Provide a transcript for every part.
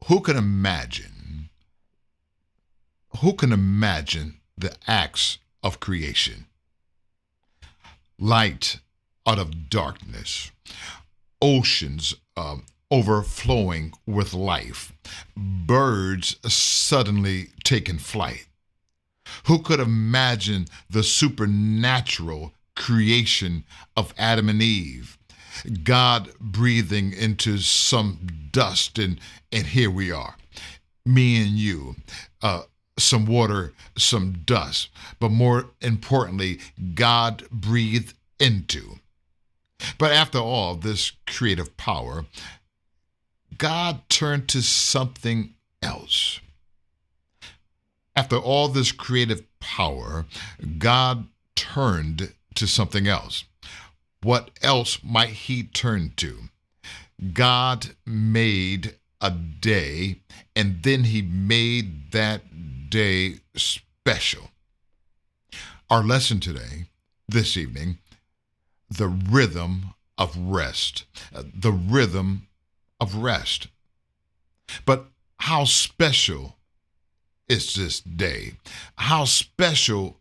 Who can imagine? Who can imagine the acts of creation? Light out of darkness, oceans overflowing with life, birds suddenly taking flight. Who could imagine the supernatural creation of Adam and Eve? God breathing into some dust, and here we are, me and you, some water, some dust, but more importantly, God breathed into. But after all this creative power, God turned to something else. After all this creative power, God turned to something else. What else might he turn to? God made a day, and then he made that day special. Our lesson today, this evening, the rhythm of rest. The rhythm of rest. But how special is this day? How special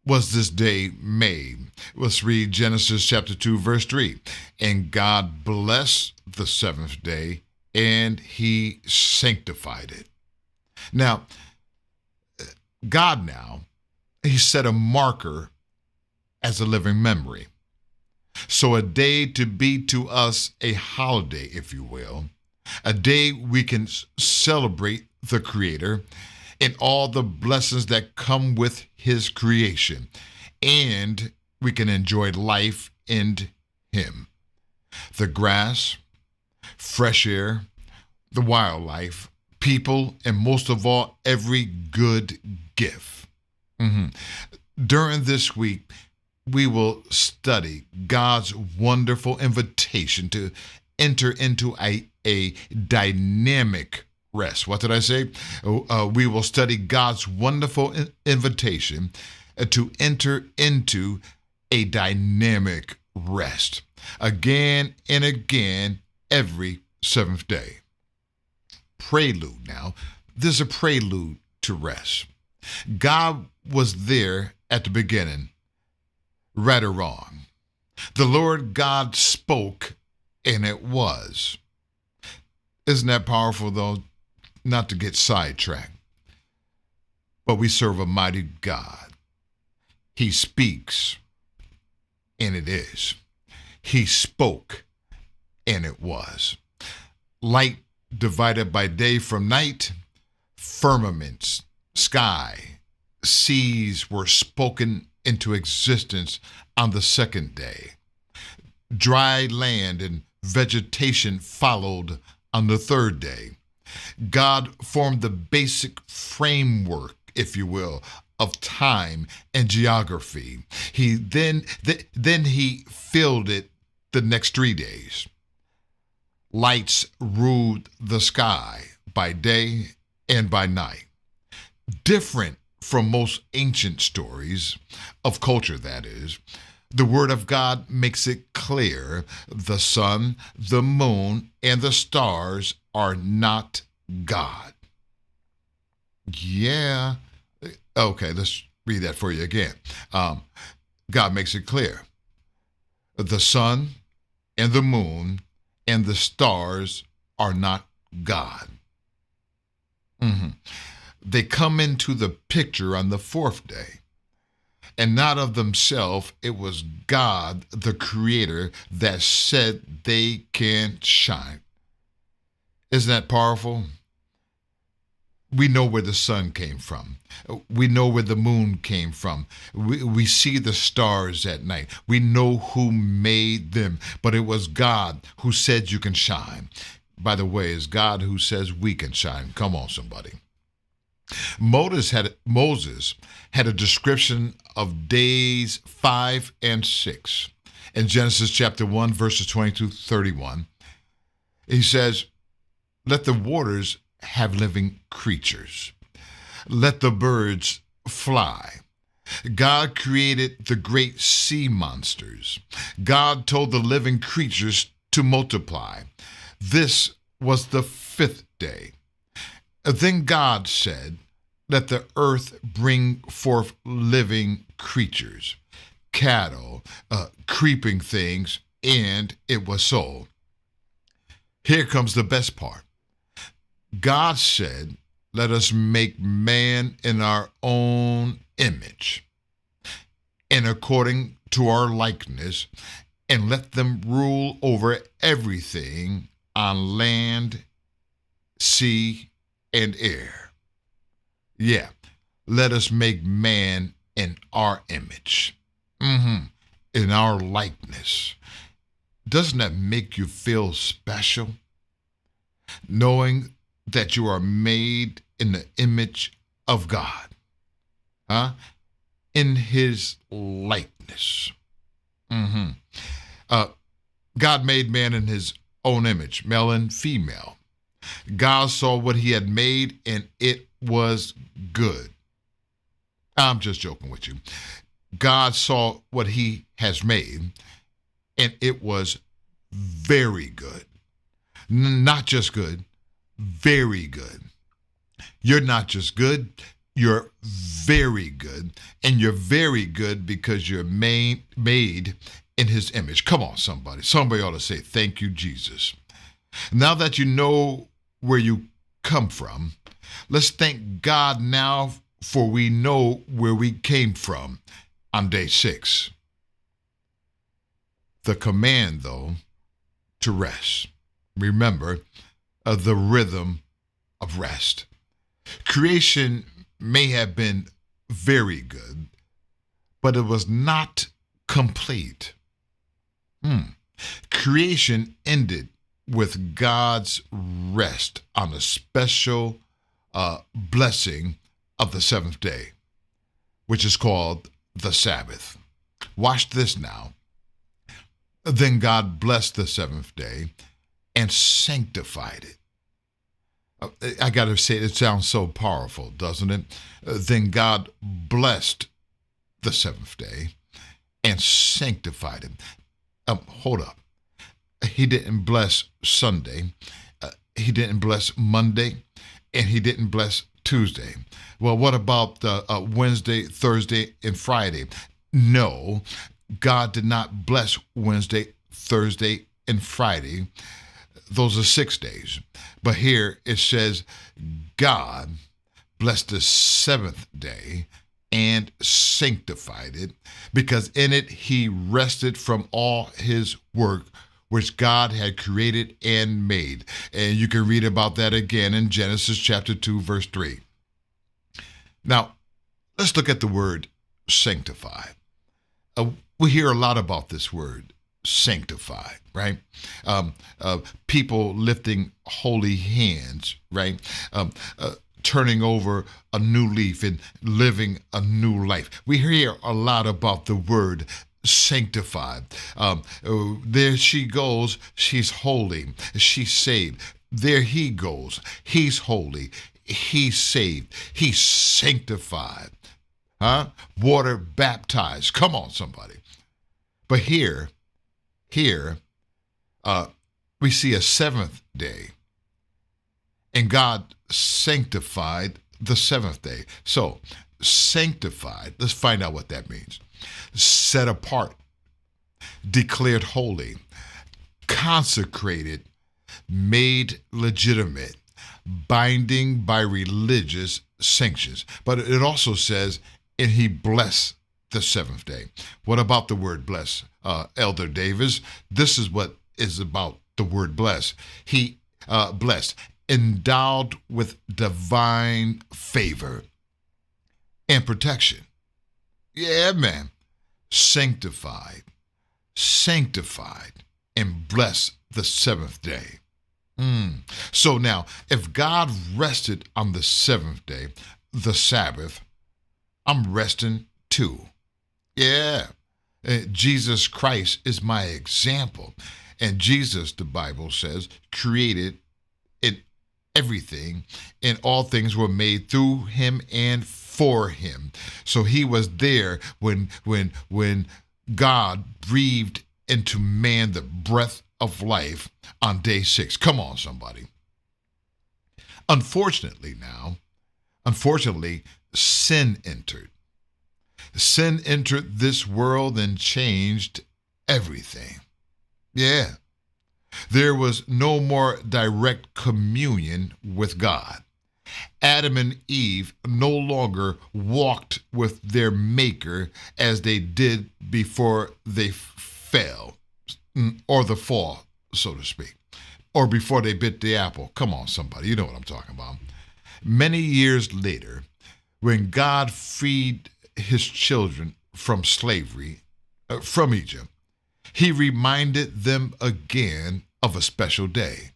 was this day made? Let's read Genesis chapter 2, verse 3. And God blessed the seventh day, and he sanctified it. Now, God he set a marker as a living memory. So a day to be to us a holiday, if you will, a day we can celebrate the Creator and all the blessings that come with his creation, and we can enjoy life in him. The grass, fresh air, the wildlife, people, and most of all, every good gift. During this week, we will study God's wonderful invitation to enter into a dynamic rest. What did I say? We will study God's wonderful invitation to enter into a dynamic rest again and again every seventh day. Prelude now. This is a prelude to rest. God was there at the beginning, right or wrong. The Lord God spoke, and it was. Isn't that powerful, though? Not to get sidetracked, but we serve a mighty God. He speaks, and it is. He spoke, and it was. Light divided by day from night, firmaments, sky, seas were spoken into existence on the second day. Dry land and vegetation followed on the third day. God formed the basic framework, if you will, of time and geography. He then he filled it the next 3 days. Lights ruled the sky by day and by night. Different from most ancient stories of culture, that is, the Word of God makes it clear the sun, the moon, and the stars are not God. Yeah. Okay, let's read that for you again. God makes it clear. The sun and the moon and the stars are not God. They come into the picture on the fourth day. And not of themselves, it was God, the Creator, that said they can shine. Isn't that powerful? We know where the sun came from. We know where the moon came from. We see the stars at night. We know who made them. But it was God who said you can shine. By the way, it's God who says we can shine. Come on, somebody. Moses had a description of days 5 and 6. In Genesis chapter 1, verses 20-31, he says, "Let the waters have living creatures. Let the birds fly." God created the great sea monsters. God told the living creatures to multiply. This was the fifth day. Then God said, let the earth bring forth living creatures, cattle, creeping things, and it was so. Here comes the best part. God said, let us make man in our own image, and according to our likeness, and let them rule over everything on land, sea, and air. Yeah, let us make man in our image, in our likeness. Doesn't that make you feel special? Knowing that you are made in the image of God, in his likeness. God made man in his own image, male and female. God saw what he had made, and it was good. I'm just joking with you. God saw what he has made, and it was very good. Not just good, very good. You're not just good, you're very good. And you're very good because you're made in his image. Come on, somebody. Somebody ought to say, thank you, Jesus. Now that you know where you come from, let's thank God now, for we know where we came from on day 6. The command, though, to rest. Remember, the rhythm of rest. Creation may have been very good, but it was not complete. Creation ended with God's rest on a special blessing of the 7th day, which is called the Sabbath. Watch this now. Then God blessed the 7th day and sanctified it. I got to say, it sounds so powerful, doesn't it? Then God blessed the 7th day and sanctified it. Hold up. He didn't bless Sunday. He didn't bless Monday. And he didn't bless Tuesday. Well, what about Wednesday, Thursday, and Friday? No, God did not bless Wednesday, Thursday, and Friday. Those are 6 days. But here it says, God blessed the 7th day and sanctified it, because in it he rested from all his work which God had created and made. And you can read about that again in Genesis chapter 2, verse 3. Now, let's look at the word sanctify. We hear a lot about this word, sanctify, right? People lifting holy hands, right? Turning over a new leaf and living a new life. We hear a lot about the word sanctified. There she goes, she's holy, she's saved. There he goes, he's holy, he's saved, he's sanctified. Water baptized. Come on, somebody. But here, we see a 7th day, and God sanctified the 7th day. So, sanctified, let's find out what that means. Set apart, declared holy, consecrated, made legitimate, binding by religious sanctions. But it also says, and he blessed the 7th day. What about the word bless, Elder Davis? This is what is about the word bless. He blessed, endowed with divine favor and protection. Yeah, man. Sanctified, and blessed the 7th day. So now, if God rested on the 7th day, the Sabbath, I'm resting too. Yeah. Jesus Christ is my example. And Jesus, the Bible says, created everything, and all things were made through him and for him. So he was there when God breathed into man the breath of life on day 6. Come on, somebody. Unfortunately, sin entered. Sin entered this world and changed everything. Yeah. There was no more direct communion with God. Adam and Eve no longer walked with their maker as they did before they fell, or the fall, so to speak, or before they bit the apple. Come on, somebody, you know what I'm talking about. Many years later, when God freed his children from slavery, from Egypt, he reminded them again of a special day.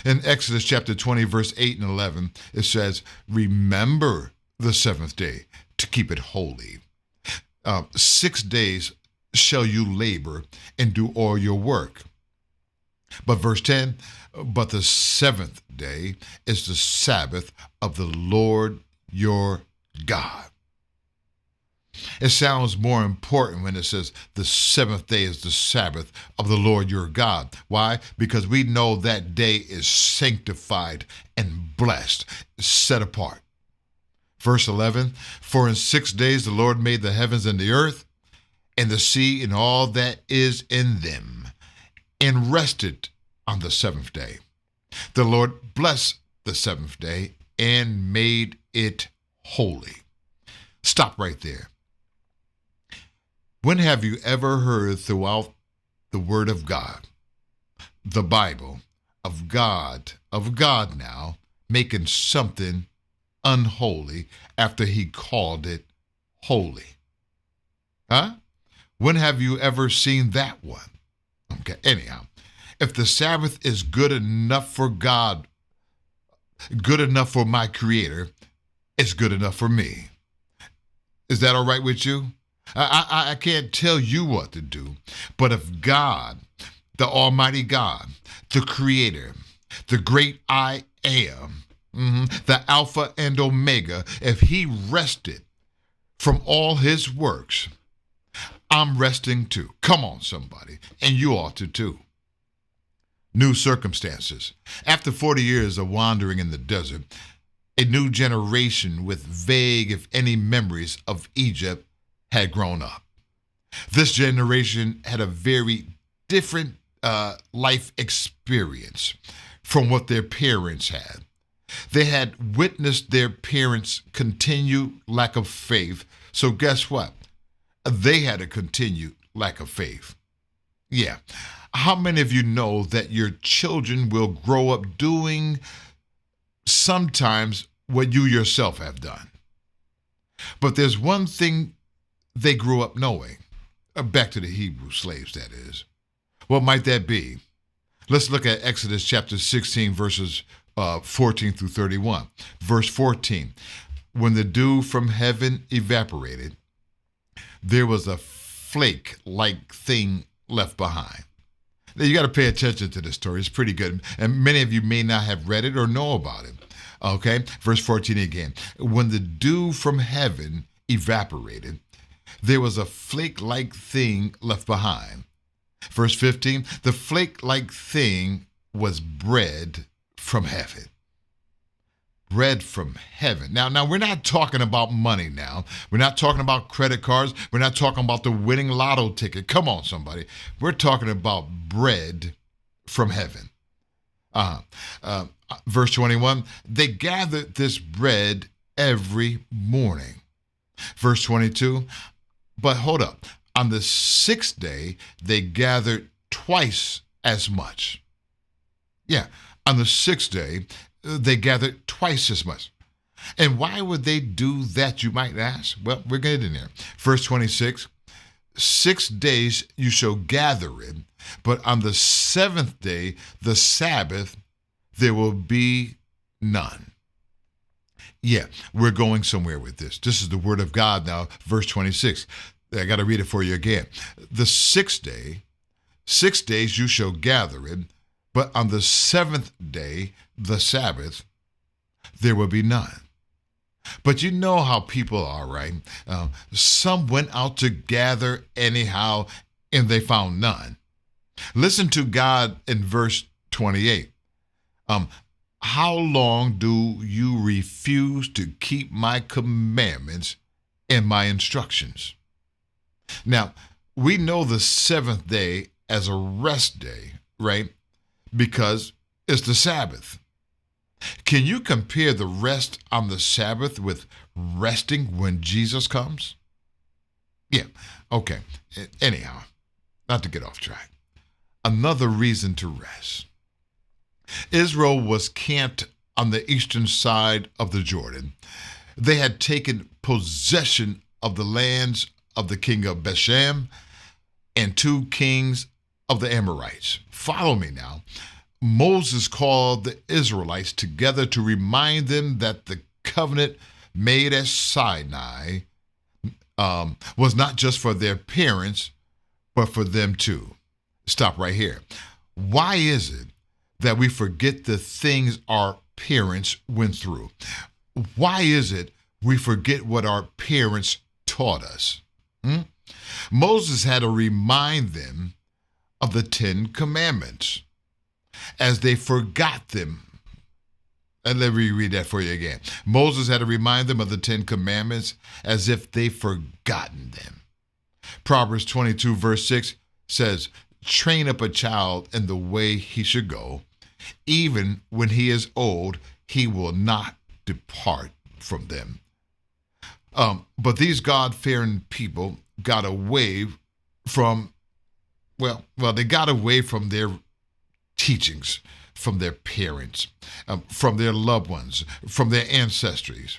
In Exodus chapter 20, verse 8 and 11, it says, remember the seventh day to keep it holy. 6 days shall you labor and do all your work. But verse 10, but the seventh day is the Sabbath of the Lord your God. It sounds more important when it says the seventh day is the Sabbath of the Lord your God. Why? Because we know that day is sanctified and blessed, set apart. Verse 11, for in 6 days the Lord made the heavens and the earth and the sea and all that is in them, and rested on the seventh day. The Lord blessed the seventh day and made it holy. Stop right there. When have you ever heard throughout the Word of God, the Bible, of God now, making something unholy after he called it holy? Huh? When have you ever seen that one? Okay, anyhow, if the Sabbath is good enough for God, good enough for my Creator, it's good enough for me. Is that all right with you? I can't tell you what to do, but if God, the Almighty God, the Creator, the great I am, the Alpha and Omega, if he rested from all his works, I'm resting too. Come on, somebody, and you ought to too. New circumstances. After 40 years of wandering in the desert, a new generation with vague, if any, memories of Egypt had grown up. This generation had a very different life experience from what their parents had. They had witnessed their parents' continued lack of faith, so guess what? They had a continued lack of faith. Yeah. How many of you know that your children will grow up doing sometimes what you yourself have done? But there's one thing they grew up knowing. Back to the Hebrew slaves, that is. What might that be? Let's look at Exodus chapter 16, verses 14 through 31. Verse 14, when the dew from heaven evaporated, there was a flake-like thing left behind. Now, you got to pay attention to this story. It's pretty good. And many of you may not have read it or know about it. Okay, verse 14 again. When the dew from heaven evaporated, there was a flake-like thing left behind. Verse 15, the flake-like thing was bread from heaven. Bread from heaven. Now we're not talking about money now. We're not talking about credit cards. We're not talking about the winning lotto ticket. Come on, somebody. We're talking about bread from heaven. Verse 21, they gathered this bread every morning. Verse 22, but hold up. On the sixth day, they gathered twice as much. Yeah, on the sixth day, they gathered twice as much. And why would they do that, you might ask? Well, we're going to get in there. Verse 26, 6 days you shall gather it, but on the seventh day, the Sabbath, there will be none. Yeah, we're going somewhere with this. This is the word of God now, verse 26. I got to read it for you again. The sixth day, 6 days you shall gather it, but on the seventh day, the Sabbath, there will be none. But you know how people are, right? Some went out to gather anyhow, and they found none. Listen to God in verse 28. How long do you refuse to keep my commandments and my instructions? Now, we know the seventh day as a rest day, right? Because it's the Sabbath. Can you compare the rest on the Sabbath with resting when Jesus comes? Yeah, okay. Anyhow, not to get off track. Another reason to rest. Israel was camped on the eastern side of the Jordan. They had taken possession of the lands of the king of Bashan and two kings of the Amorites. Follow me now. Moses called the Israelites together to remind them that the covenant made at Sinai was not just for their parents, but for them too. Stop right here. Why is it that we forget the things our parents went through? Why is it we forget what our parents taught us? Moses had to remind them of the 10 Commandments as they forgot them. And let me read that for you again. Moses had to remind them of the 10 Commandments as if they've forgotten them. Proverbs 22 verse 6 says, train up a child in the way he should go. Even when he is old, he will not depart from them. But these God-fearing people got away from, they got away from their teachings, from their parents, from their loved ones, from their ancestries.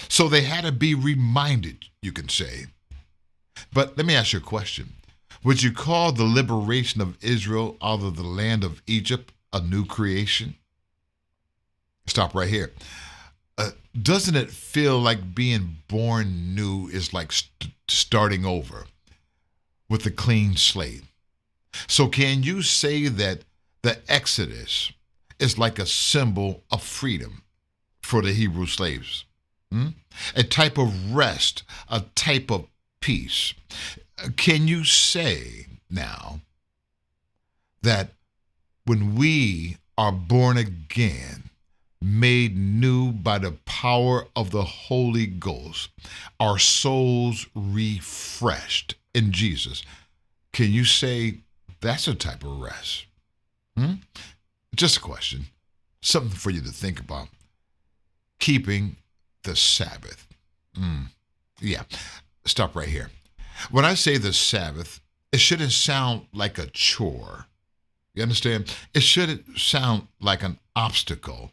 So they had to be reminded, you can say. But let me ask you a question. Would you call the liberation of Israel out of the land of Egypt a new creation? Stop right here. Doesn't it feel like being born new is like starting over with a clean slate? So can you say that the Exodus is like a symbol of freedom for the Hebrew slaves? A type of rest, a type of peace. Can you say now that when we are born again, made new by the power of the Holy Ghost, our souls refreshed in Jesus, can you say that's a type of rest? Just a question, something for you to think about. Keeping the Sabbath. Yeah, stop right here. When I say the Sabbath, it shouldn't sound like a chore. You understand? It shouldn't sound like an obstacle.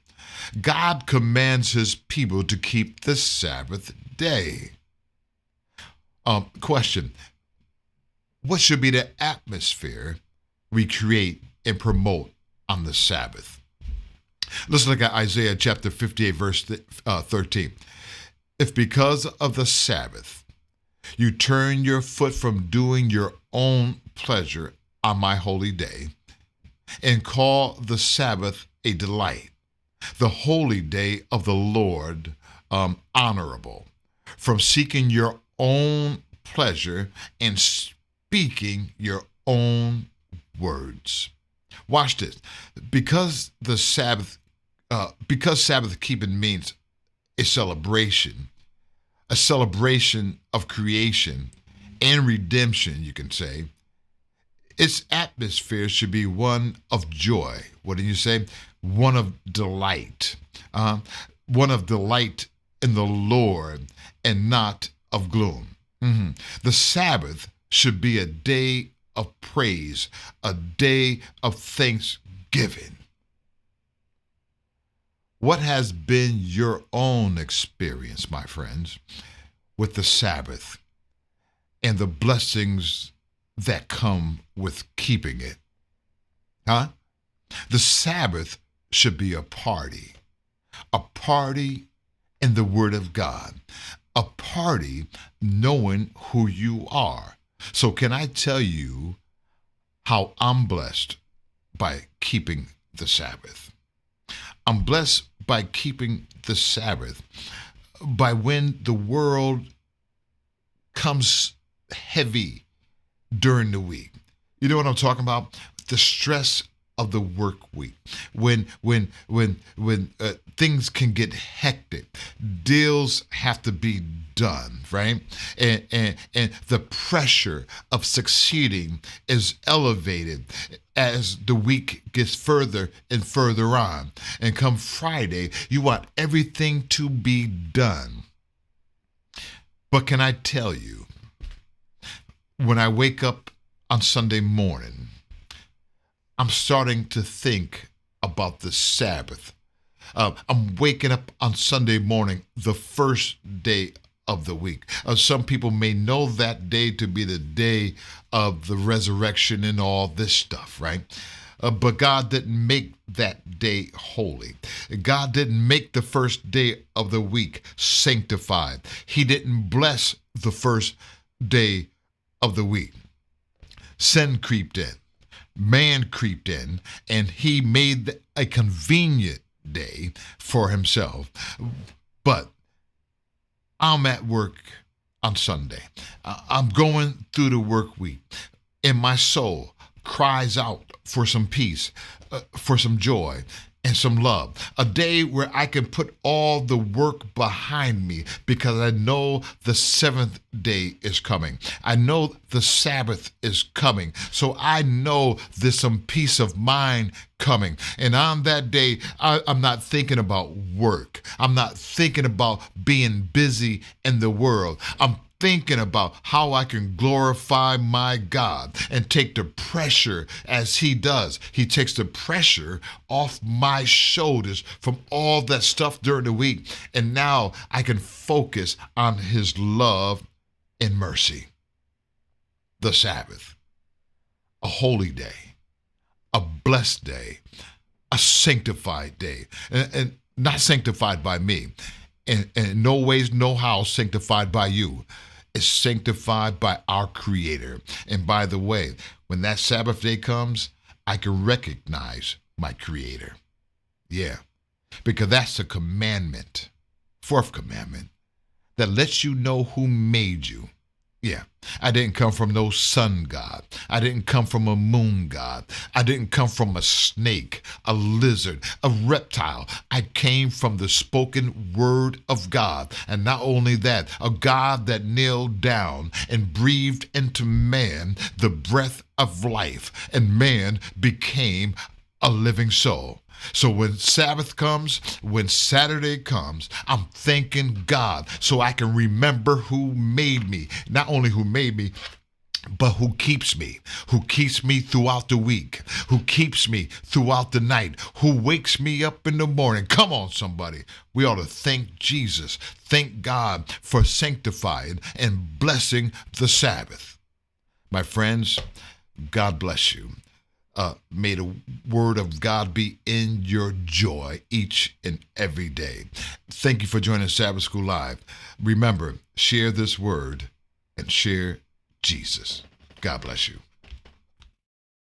God commands his people to keep the Sabbath day. Question. What should be the atmosphere we create and promote on the Sabbath? Let's look at Isaiah chapter 58, verse 13. If because of the Sabbath you turn your foot from doing your own pleasure on my holy day and call the Sabbath a delight, the holy day of the Lord honorable, from seeking your own pleasure and speaking your own words. Watch this. Because Sabbath keeping means a celebration of creation and redemption, you can say, its atmosphere should be one of joy. What do you say? One of delight. One of delight in the Lord and not of gloom. The Sabbath should be a day of praise, a day of thanksgiving. What has been your own experience, my friends, with the Sabbath and the blessings that come with keeping it? The Sabbath should be a party in the Word of God, a party knowing who you are. So can I tell you how I'm blessed by keeping the Sabbath? I'm blessed by keeping the Sabbath, by when the world comes heavy during the week. You know what I'm talking about? The stress of the work week, when things can get hectic, deals have to be done, right? And the pressure of succeeding is elevated as the week gets further and further on. And come Friday, you want everything to be done. But can I tell you, when I wake up on Sunday morning, I'm starting to think about the Sabbath. I'm waking up on Sunday morning, the first day of the week. Some people may know that day to be the day of the resurrection and all this stuff, right? But God didn't make that day holy. God didn't make the first day of the week sanctified. He didn't bless the first day of the week. Sin creeped in. Man creeped in, and he made a convenient day for himself. But I'm at work on Sunday. I'm going through the work week, and my soul cries out for some peace, for some joy, and some love. A day where I can put all the work behind me because I know the seventh day is coming. I know the Sabbath is coming. So I know there's some peace of mind coming. And on that day, I'm not thinking about work. I'm not thinking about being busy in the world. I'm thinking about how I can glorify my God and take the pressure as he does. He takes the pressure off my shoulders from all that stuff during the week. And now I can focus on his love and mercy. The Sabbath, a holy day, a blessed day, a sanctified day, and not sanctified by me. And in no ways, no how sanctified by you. It's sanctified by our Creator. And by the way, when that Sabbath day comes, I can recognize my Creator. Yeah, because that's a commandment, fourth commandment, that lets you know who made you. Yeah, I didn't come from no sun god. I didn't come from a moon god. I didn't come from a snake, a lizard, a reptile. I came from the spoken word of God. And not only that, a God that kneeled down and breathed into man the breath of life, and man became a living soul. So when Sabbath comes, when Saturday comes, I'm thanking God so I can remember who made me. Not only who made me, but who keeps me throughout the week, who keeps me throughout the night, who wakes me up in the morning. Come on, somebody. We ought to thank Jesus. Thank God for sanctifying and blessing the Sabbath. My friends, God bless you. May the word of God be in your joy each and every day. Thank you for joining Sabbath School Live. Remember, share this word and share Jesus. God bless you.